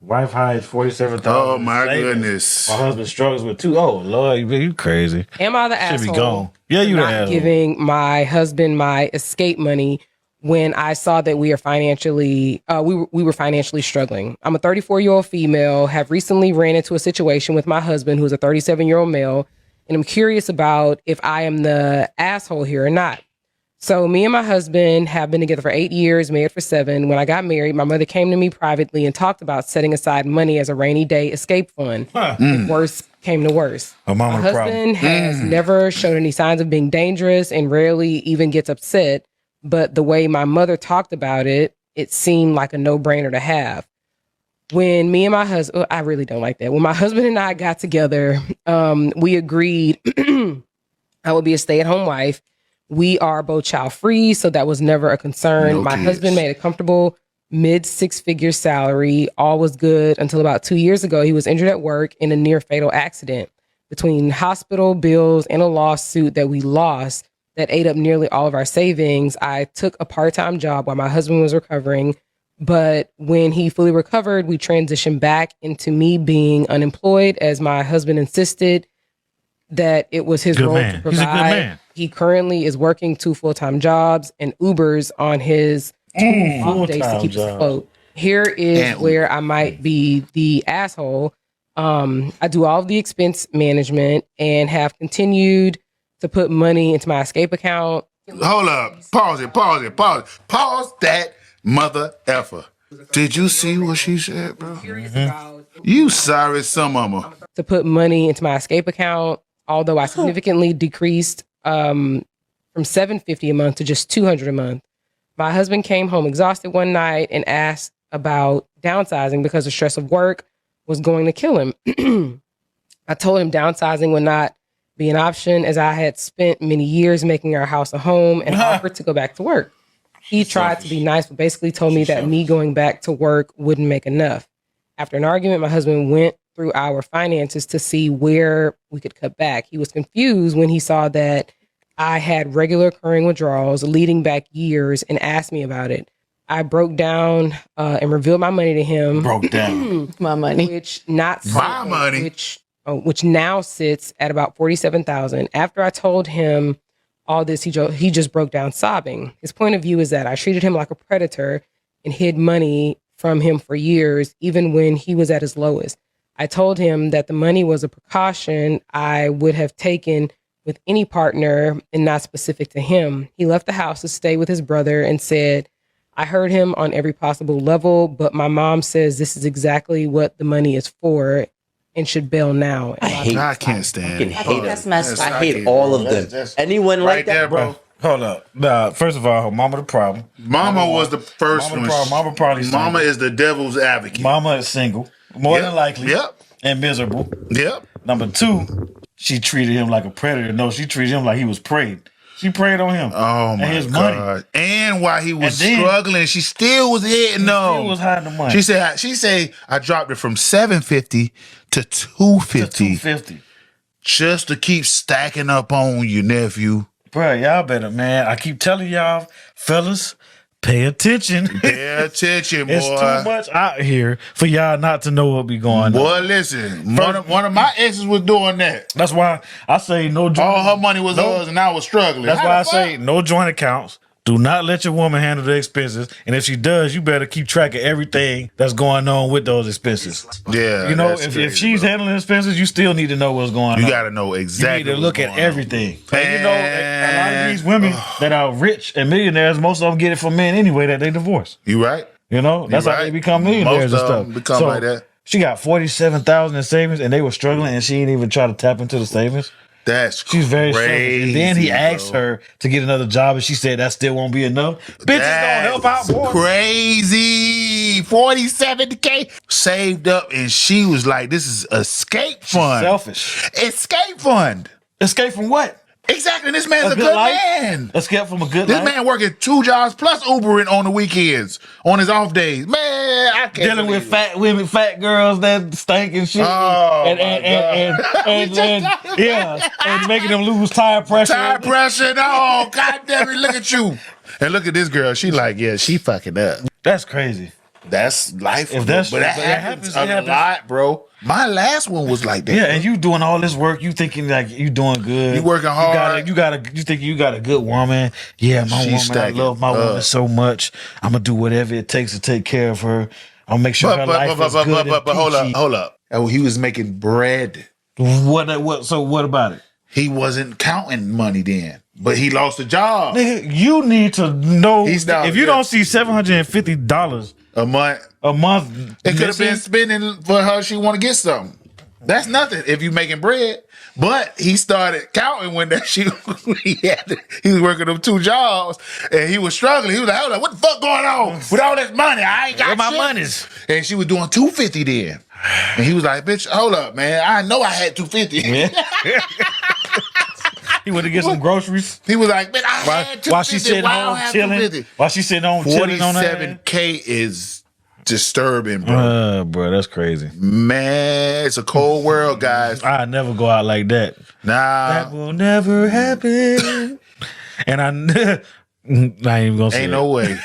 Wife hides 47,000. Oh my goodness. My husband struggles with 2. Oh Lord, you crazy. Am I the Should asshole? be gone. Yeah, you the not asshole. Giving my husband my escape money when I saw that we were financially struggling. I'm a 34-year-old female, have recently ran into a situation with my husband, who's a 37-year-old male, and I'm curious about if I am the asshole here or not. So me and my husband have been together for 8 years, married for 7. When I got married, my mother came to me privately and talked about setting aside money as a rainy day escape fund. If worse came to worse. My husband has never showed any signs of being dangerous and rarely even gets upset. But the way my mother talked about it, it seemed like a no-brainer to have. When me and my husband, I really don't like that. When my husband and I got together, we agreed I would be a stay-at-home wife. We are both child-free, so that was never a concern. No my kids. husband made a comfortable mid-six-figure salary. All was good until about 2 years ago. He was injured at work in a near-fatal accident. Between hospital bills and a lawsuit that we lost that ate up nearly all of our savings, I took a part-time job while my husband was recovering. But when he fully recovered, we transitioned back into me being unemployed as my husband insisted that it was his role to provide. He's a good man. He currently is working 2 full-time jobs and Ubers on his 2 off days to keep us afloat. Here is where I might be the asshole. I do all of the expense management and have continued to put money into my escape account. Hold up. Pause it. Pause that mother effer. Did you see what she said, bro? You sorry some of them. To put money into my escape account, although I significantly decreased from $750 a month to just $200 a month. My husband came home exhausted one night and asked about downsizing because the stress of work was going to kill him. I told him downsizing would not be an option as I had spent many years making our house a home and offered to go back to work. He tried to be nice, but basically told me that me going back to work wouldn't make enough. After an argument, my husband went through our finances to see where we could cut back. He was confused when he saw that I had regular occurring withdrawals leading back years and asked me about it. I broke down and revealed my money to him. Broke down. My money. Which now sits at about $47,000. After I told him all this, he just broke down sobbing. His point of view is that I treated him like a predator and hid money from him for years, even when he was at his lowest. I told him that the money was a precaution I would have taken with any partner and not specific to him. He left the house to stay with his brother and said, I heard him on every possible level, but my mom says this is exactly what the money is for and should bail now. I can't stand it. That's messed up. I hate all of them. Anyone like that, there, bro? Hold up. Nah, first of all, mama the problem. Mama was the first one. Mama probably single. Mama is the devil's advocate. Mama is single. More than likely. Yep. And miserable. Yep. Number 2, she treated him like a predator. No, she treated him like he was prey. She preyed on him. Oh my and his God. money. And while he was And then- struggling, she still was hitting them. She was hiding the money. She said I dropped it from $750 to $250 $250. just to keep stacking up on you, nephew. Bro, y'all better, man. I keep telling y'all, fellas, pay attention. Pay attention, boy. It's too much out here for y'all not to know what be going on. Boy, listen. One of my exes was doing that. That's why I say no joint. All her money was hers, and I was struggling. That's How why I the fuck? say no joint accounts. Do not let your woman handle the expenses. And if she does, you better keep track of everything that's going on with those expenses. Yeah, You know, that's if crazy, she's bro. handling expenses, you still need to know what's going on. You got to know exactly. You need to look at what's going on. everything. And you know, a lot of these women that are rich and millionaires, most of them get it from men anyway that they divorce. You right? You know, that's You how right. they become millionaires Most and of stuff. them become like that. She got $47,000 in savings, and they were struggling, and she didn't even try to tap into the savings. That's She's very crazy. selfish. And then he asked bro. her to get another job, and she said that still won't be enough. Bitches don't help out, boy. Crazy. 47K saved up, and she was like, "This is escape fund. Selfish. Escape fund. Escape from what? Exactly. This man's a good good life? man. Escape from a good This life. man working 2 jobs plus Ubering on the weekends, on his off days. Man, I can't Dealing with believe it. fat women, fat girls that stink and shit. Oh, and, my and making them lose tire pressure. Tire pressure. Oh, God damn it, look at you. And look at this girl. She like, yeah, she fucking up. That's crazy. That's life. If that's- but that but it happens happens, it a happens. lot, bro. My last one was like that. Yeah, and you doing all this work, you thinking like you doing good. You working hard. You think you got a good woman. Yeah, my She's woman. stacking I love my up. woman so much. I'm gonna do whatever it takes to take care of her. I'll make sure her life is good and but hold peachy. up, hold up. Oh, he was making bread. What? So what about it? He wasn't counting money then, but he lost a job Nigga, you need to know He's down, if you yeah. don't see $750 a month. a month. It could have been missing, spending for her. She want to get something. That's nothing if you making bread. But he started counting when that she he was working them 2 jobs and he was struggling. He was like, "Hold up, what the fuck going on with all this money? I ain't got where my shit." money's. And she was doing $250 then. And he was like, "Bitch, hold up, man. I know I had $250." Yeah. He went to get some groceries. He was like, "Man, I had $250. While she sitting Why I don't home have chilling. $250?" While she sitting home chilling on that. 47K is disturbing, bro. Bro, that's crazy. Man, it's a cold world, guys. I never go out like that. Nah, That will never happen. And I ain't even gonna say ain't it. no way.